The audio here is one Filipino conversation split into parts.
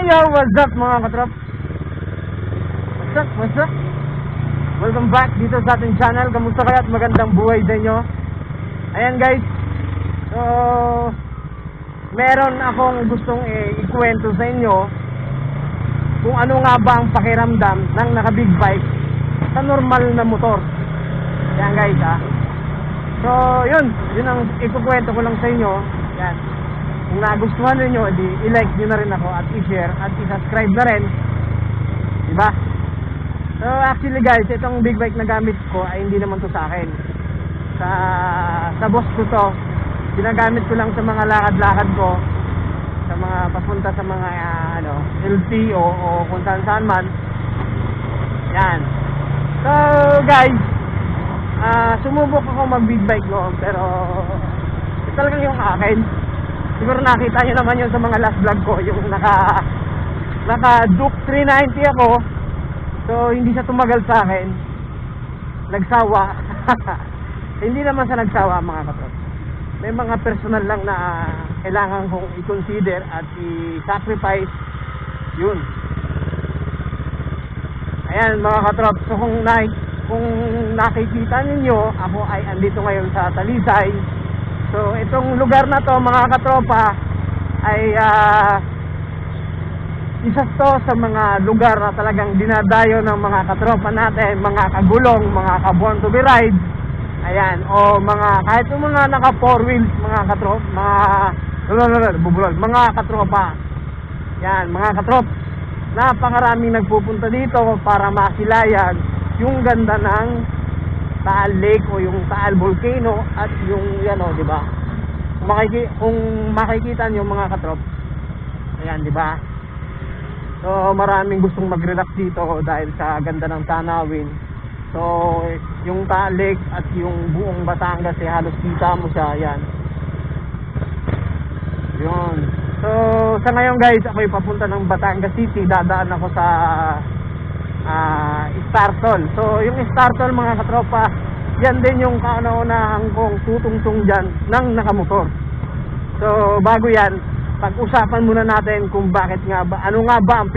Yo, what's up mga katrop? What's up? Welcome back dito sa ating channel. Kamusta kayo at magandang buhay sa inyo? Ayan guys, so meron akong gustong ikwento sa inyo kung ano nga ba ang pakiramdam ng naka-big bike sa normal na motor. Ayan guys so yun ang ikukwento ko lang sa inyo. Yan. Kung nagustuhan niyo, i-like niyo na rin ako at i-share at i-subscribe na rin. Diba? So actually guys, itong big bike na gamit ko ay hindi naman to sa akin. Sa boss ko to. Ginagamit ko lang sa mga lakad-lakad ko, sa mga papunta sa mga LTO o kung saan man. Yan. So guys, sumubok ako mag big bike noon, pero talagang yung akin. Siguro nakita nyo naman yun sa mga last vlog ko, yung naka Duke 390 ako. So hindi siya tumagal sa akin, nagsawa. Hindi naman sa nagsawa mga katrop. May mga personal lang na kailangan kong i-consider at i-sacrifice. Yun. Ayan mga katrop. So kung nakikita ninyo, ako ay andito ngayon sa Talisay. So itong lugar na to mga katropa ay isa to sa mga lugar na talagang dinadayo ng mga katropa natin, mga kagulong, mga ka-born to be ride. Ayan, o kahit yung mga naka 4 wheels, mga katropa, mga katropa. Yan, mga katrop. Napakaraming nagpupunta dito para masilayan yung ganda ng Taal Lake o yung Taal Volcano at yung di ba? Kung makikita niyo mga katrop. Ayan, di ba? So maraming gustong mag-relax dito dahil sa ganda ng tanawin. So yung Taal Lake at yung buong Batangas halos kita mo siya. Ayan. Yun. So sa ngayon guys, ako'y papunta ng Batangas City. Dadaan ako sa Startol. So yung Startol mga katropa, yan din yung kauna-unahan kong tutungtong dyan ng nakamotor. So bago yan, pag-usapan muna natin kung bakit nga ba, ano nga ba ang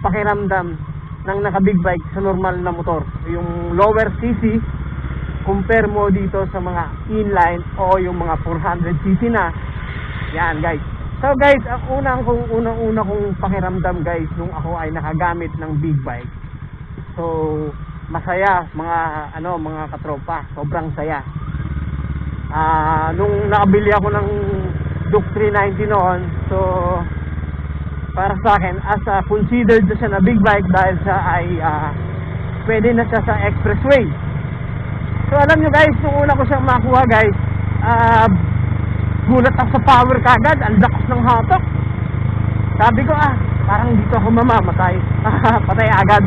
pakiramdam ng naka-big bike sa normal na motor. Yung lower CC compare mo dito sa mga inline o yung mga 400cc na. Yan guys. So guys, ang unang-una kong pakiramdam guys nung ako ay nakagamit ng big bike. So masaya mga katropa, sobrang saya. Nung nakabili ako ng Duke 390 noon, so para sa akin considered na siya na big bike dahil siya ay pwede na siya sa expressway. So alam nyo guys, nung una ko siyang makuha guys, gulat ako sa power kagad, ang lakas ng hatak. Sabi ko parang dito ako mamamatay. Patay agad.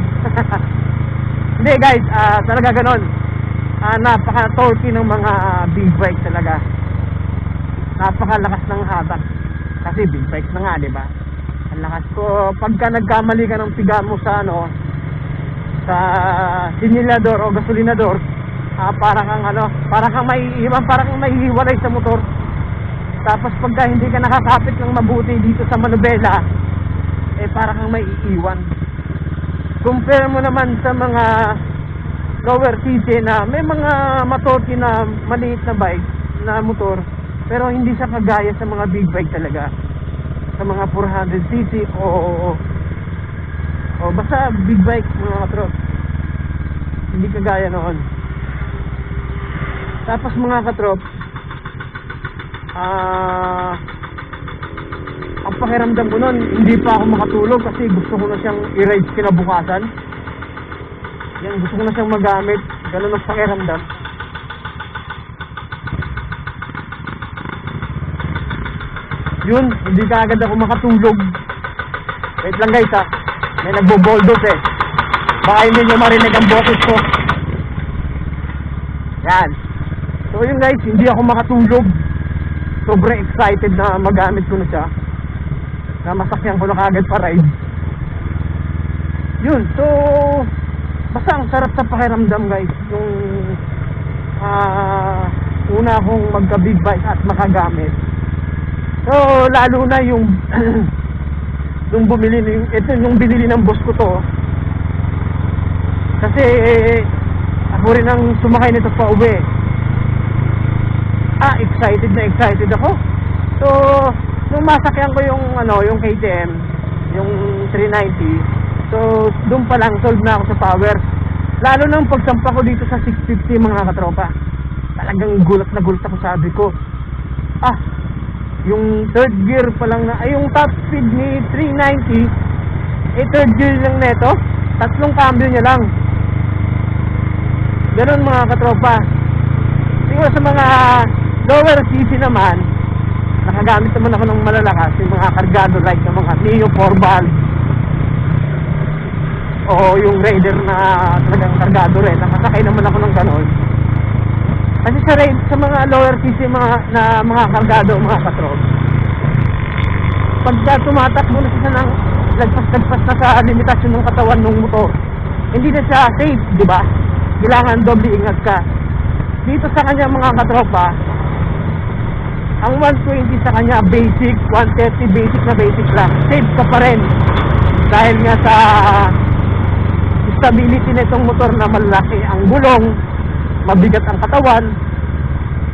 Hindi guys, talaga ganon. Napaka-torque ng mga big bike talaga. Napakalakas ng hatak. Kasi big bike na nga, di ba? Ang lakas ko. Pagka nagkamali ka ng piga mo sa sa sinilador o gasolinador, para kang maiiwalay sa motor. Tapos pagka hindi ka nakakapit ng mabuti dito sa manubela, para kang maiiwan. Compare mo naman sa mga lower CC na may mga matorki na maliit na bike na motor, pero hindi siya kagaya sa mga big bike talaga. Sa mga 400cc o basta big bike mga katrop, hindi kagaya noon. Tapos mga katrop, ang pakiramdam ko noon, hindi pa ako makatulog kasi gusto ko na siyang i-ride kinabukasan. Yan, gusto ko na siyang magamit. Ganun ang pakiramdam. Yun, hindi ka agad ako makatulog. Wait lang guys may nagbo-boldos baka hindi nyo marinig ang boses ko. Yan. So yun guys, hindi ako makatulog. Sobrang excited na magamit ko na siya, na masakyan ko na kagad pa ride. Yun, so basta ang sarap sa pakiramdam guys yung una akong magka big bike at makagamit. So lalo na yung nung ito yung binili ng boss ko to. Kasi ako rin ang sumakay nito pa uwi. Excited na excited ako. So, nung masakyan ko yung yung KTM, yung 390. So, doon pa lang sold na ako sa power. Lalo nang pagsampa ko dito sa 650 mga katropa. Talagang gulat na gulat ako, sabi ko. Yung third gear pa lang yung top speed ni 390, third gear lang neto. 3 cambio niya lang. Ganun mga katropa. Siguro sa mga lower CC naman, nakagamit naman ako ng malalakas, yung mga kargado like yung mga Neo 4 valve o yung Raider na talagang kargado rin. Nakasakay naman ako ng ganon. Kasi sa mga lower CC mga kargado, mga katrop, pagka tumatakbo na siya ng lagpas na sa limitasyon ng katawan ng motor, hindi na siya safe, di ba? Kailangan doble ingat ka. Dito sa kanya mga katropa, ang 120 sa kanya basic, 130 basic na basic lang. Safe ka pa rin. Dahil nga sa stability na itong motor na malaki ang gulong, mabigat ang katawan.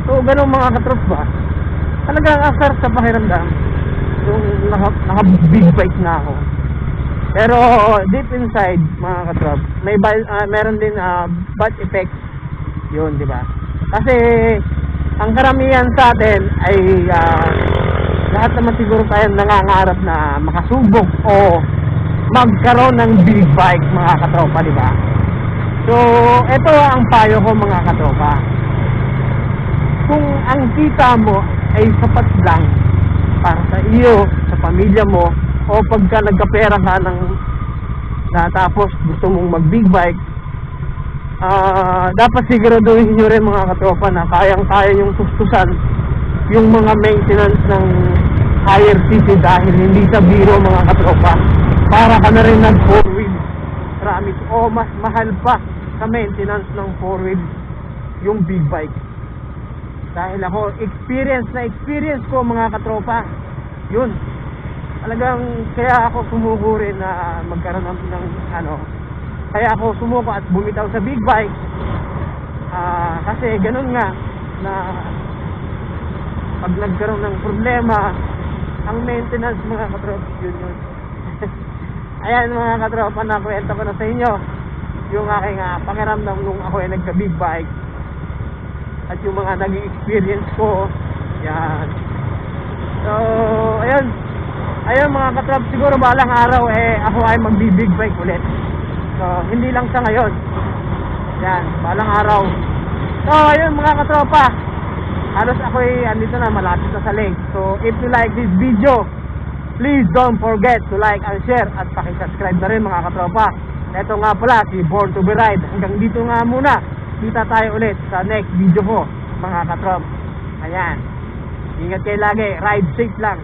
So ganun mga katrop ba, talagang asar sa pakiramdam yung naka big bike na ako. Pero deep inside mga katrop, meron din bad effects yun, di ba? Kasi ang karamihan sa atin ay lahat naman siguro tayo nangangarap na makasubok o magkaroon ng big bike mga katropa, di ba? So, ito ang payo ko mga katropa. Kung ang kita mo ay sapat lang para sa iyo, sa pamilya mo, o pagka nagkapera ka natapos gusto mong mag big bike, dapat siguraduhin nyo rin mga katropa na kayang-kaya yung tustusan yung mga maintenance ng higher city, dahil hindi sa biro mga katropa. Para ka na rin nag 4 wheel, promise, o mas mahal pa sa maintenance ng 4 wheel yung big bike. Dahil ako, experience ko mga katropa, yun, talagang kaya ako sumuko rin na magkaroon ng kaya ako sumuko at bumitaw sa big bike. Kasi ganun nga na pag nagkaroon ng problema, ang maintenance mga katropa, yun. Ayan mga katropa, nakwenta ko na sa inyo yung aking pakiramdam nung ako ay nagka big bike at yung mga naging experience ko. Yan. So ayun mga katrop, siguro balang araw ako ay magbi-big bike ulit. So hindi lang sa ngayon. Yan, balang araw. So ayun mga katropa, halos ako ay andito na, malapit na sa lake. So if you like this video, please don't forget to like and share at paki-subscribe na rin mga katropa. Ito nga pala si Born to be Ride. Hanggang dito nga muna. Kita tayo ulit sa next video ko mga katrop. Ayan, ingat kayo lagi, ride safe lang.